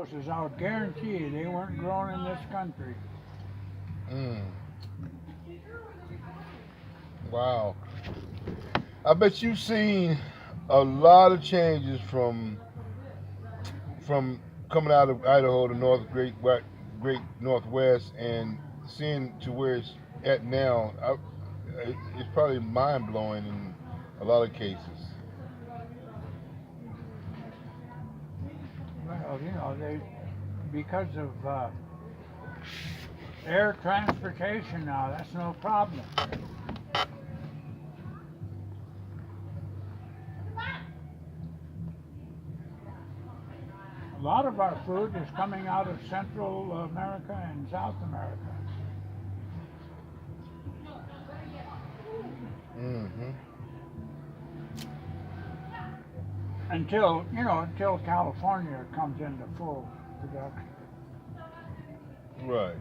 potatoes, I'll guarantee you, they weren't grown in this country. Mm. Wow. I bet you've seen a lot of changes from coming out of Idaho, the Great Northwest, and seeing to where it's at now. It's probably mind blowing in a lot of cases. Well, because of air transportation now, that's no problem. A lot of our food is coming out of Central America and South America. Hmm. Until California comes into full production. Right.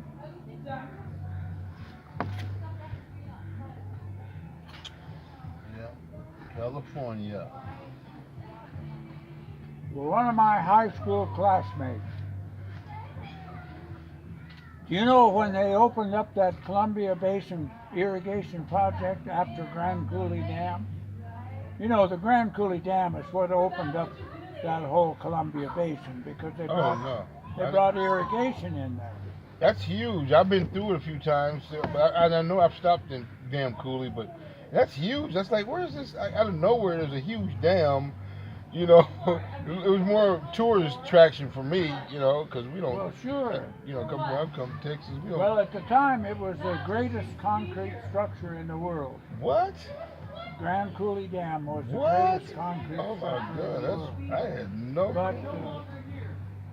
Yeah. California. Well, one of my high school classmates, do you know when they opened up that Columbia Basin irrigation project after Grand Coulee Dam? The Grand Coulee Dam is what opened up that whole Columbia Basin because they Oh brought, no. they brought irrigation in there. That's huge. I've been through it a few times, but I know I've stopped in Dam Coulee, but that's huge. That's like, where is this? Out of nowhere, there's a huge dam. You know, it was more tourist attraction for me. Because we don't. Well, sure. I've come to Texas. We don't. Well, at the time, it was the greatest concrete structure in the world. What? Grand Coulee Dam was the What? greatest concrete Oh my structure in God! the world. I had no. But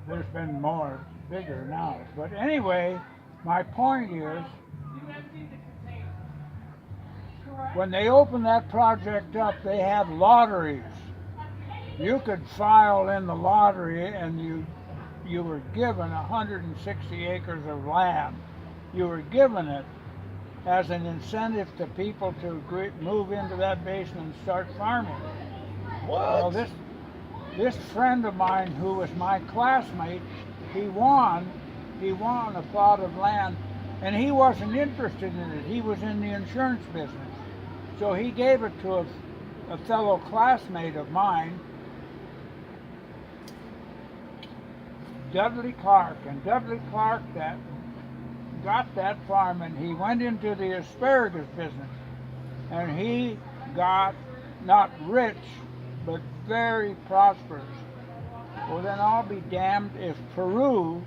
there's been more bigger now. But anyway, my point is, when they opened that project up, they had lotteries. You could file in the lottery, and you were given 160 acres of land. You were given it as an incentive to people to move into that basin and start farming. What? Well, this friend of mine who was my classmate, he won a plot of land, and he wasn't interested in it. He was in the insurance business. So he gave it to a fellow classmate of mine, Dudley Clark. And Dudley Clark got that farm, and he went into the asparagus business. And he got not rich, but very prosperous. Well, then I'll be damned if Peru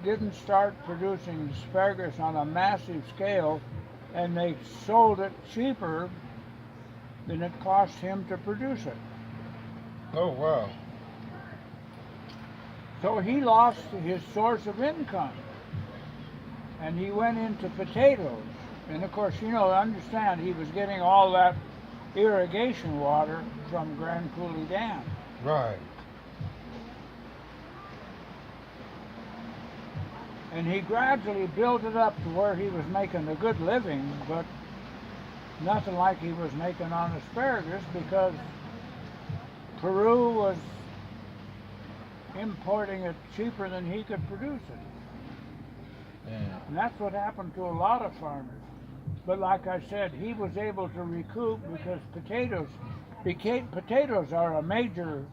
didn't start producing asparagus on a massive scale, and they sold it cheaper than it cost him to produce it. Oh wow. So he lost his source of income, and he went into potatoes. And of course, understand he was getting all that irrigation water from Grand Coulee Dam. Right. And he gradually built it up to where he was making a good living, but nothing like he was making on asparagus, because Peru was importing it cheaper than he could produce it. Yeah. And that's what happened to a lot of farmers. But like I said, he was able to recoup because potatoes are a major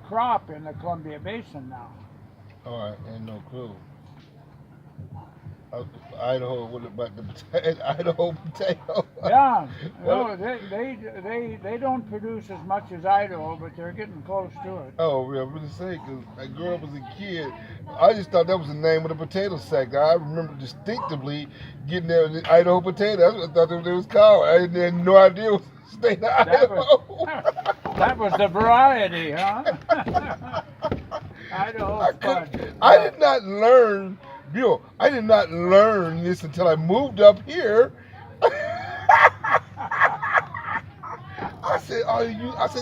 crop in the Columbia Basin now. All right, and no clue. Idaho, what about the Idaho potato? Yeah, no, they don't produce as much as Idaho, but they're getting close to it. Oh, yeah, I was gonna say, because I grew up as a kid, I just thought that was the name of the potato sack. I remember distinctively getting that Idaho potato. That's what I thought it was called. I had no idea it was the state of Idaho. That was the variety, huh? Idaho fudge. I did not learn, Bill, I did not learn this until I moved up here. I said,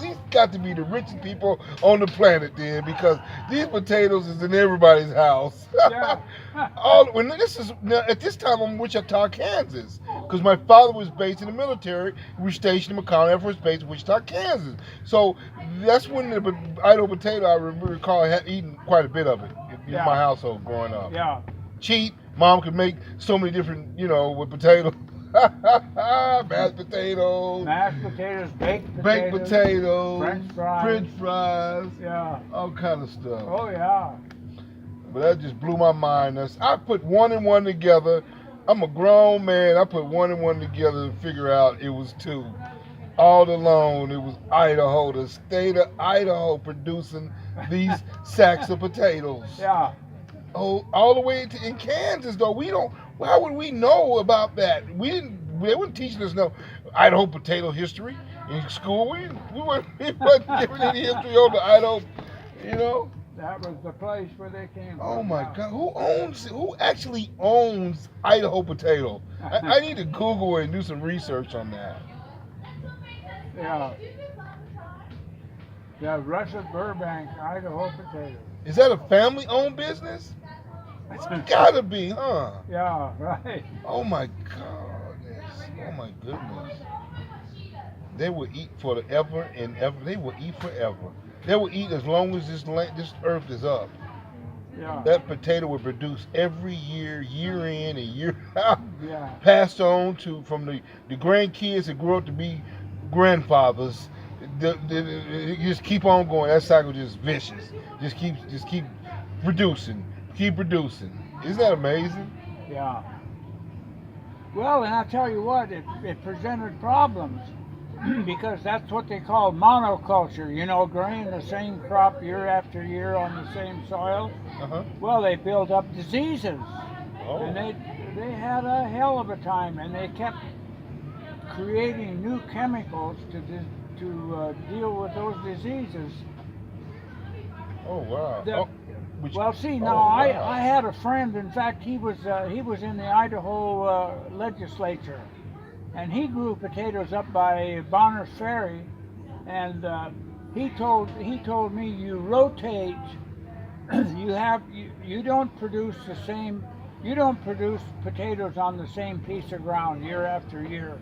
these got to be the richest people on the planet then, because these potatoes is in everybody's house. Yeah. At this time I'm in Wichita, Kansas, because my father was based in the military. We were stationed in McConnell Air Force Base in Wichita, Kansas. So that's when the Idaho potato, I recall eating quite a bit of it. in Yeah. my household growing up. Yeah. Cheap. Mom could make so many different, with potatoes. Mashed potatoes. Mashed potatoes, Baked potatoes. French fries. French fries. Yeah. All kind of stuff. Oh yeah. But that just blew my mind. I put one and one together. I'm a grown man. I put one and one together to figure out it was two. All alone, it was Idaho, the state of Idaho, producing these sacks of potatoes. Yeah. Oh, all the way in Kansas, though. We don't. How would we know about that? We didn't. They weren't teaching us no Idaho potato history in school. We weren't giving any history on the Idaho. That was the place where they came from. Oh my God! Who actually owns Idaho potato? I need to Google it and do some research on that. Yeah. Yeah, Russet Burbank, Idaho potatoes. Is that a family-owned business? It's gotta be, huh? Yeah, right. Oh my goodness! Oh my goodness! They will eat forever and ever. They will eat forever. They will eat as long as this earth is up. Yeah. That potato will produce every year, year in and year out. Yeah. Passed on from the grandkids that grow up to be grandfathers. You just keep on going. That cycle just vicious. Just keep producing. Keep producing. Isn't that amazing? Yeah. Well, and I tell you what, it presented problems because that's what they call monoculture. Growing the same crop year after year on the same soil. Uh-huh. Well, they built up diseases, Oh. and they had a hell of a time, and they kept creating new chemicals to deal with those diseases. Oh wow. Well, see, now wow. I had a friend. In fact, he was in the Idaho legislature, and he grew potatoes up by Bonner's Ferry, and he told me you rotate. You don't produce the same. You don't produce potatoes on the same piece of ground year after year.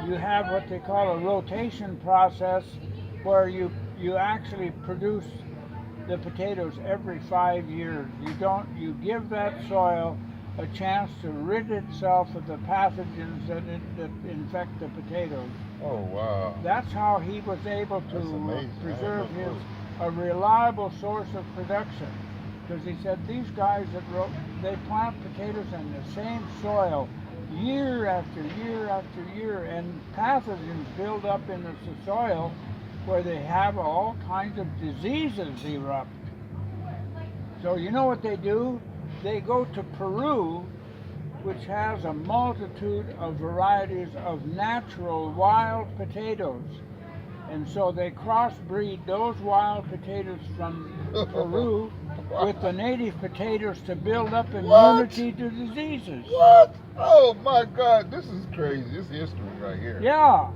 You have what they call a rotation process, where you actually produce the potatoes every 5 years. You give that soil a chance to rid itself of the pathogens that infect the potatoes. Oh wow. That's how he was able to amazing. preserve a reliable source of production. Because he said these guys they plant potatoes in the same soil year after year after year, and pathogens build up in the soil where they have all kinds of diseases erupt. So you know what they do? They go to Peru, which has a multitude of varieties of natural wild potatoes. And so they crossbreed those wild potatoes from Peru with the native potatoes to build up immunity to diseases. What? Oh my God, this is crazy. This is history right here. Yeah.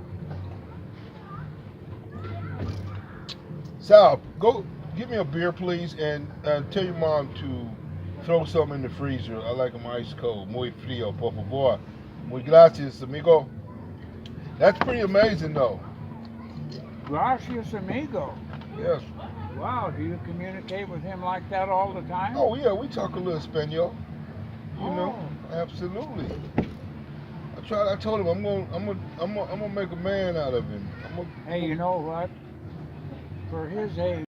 Sal, go get me a beer, please, and tell your mom to throw something in the freezer. I like them ice cold. Muy frío, por favor. Muy gracias, amigo. That's pretty amazing, though. Gracias, amigo. Yes. Wow, do you communicate with him like that all the time? Oh yeah, we talk a little Espanol. You know, Oh. absolutely. I told him I'm gonna make a man out of him. Hey, you know what? For his age,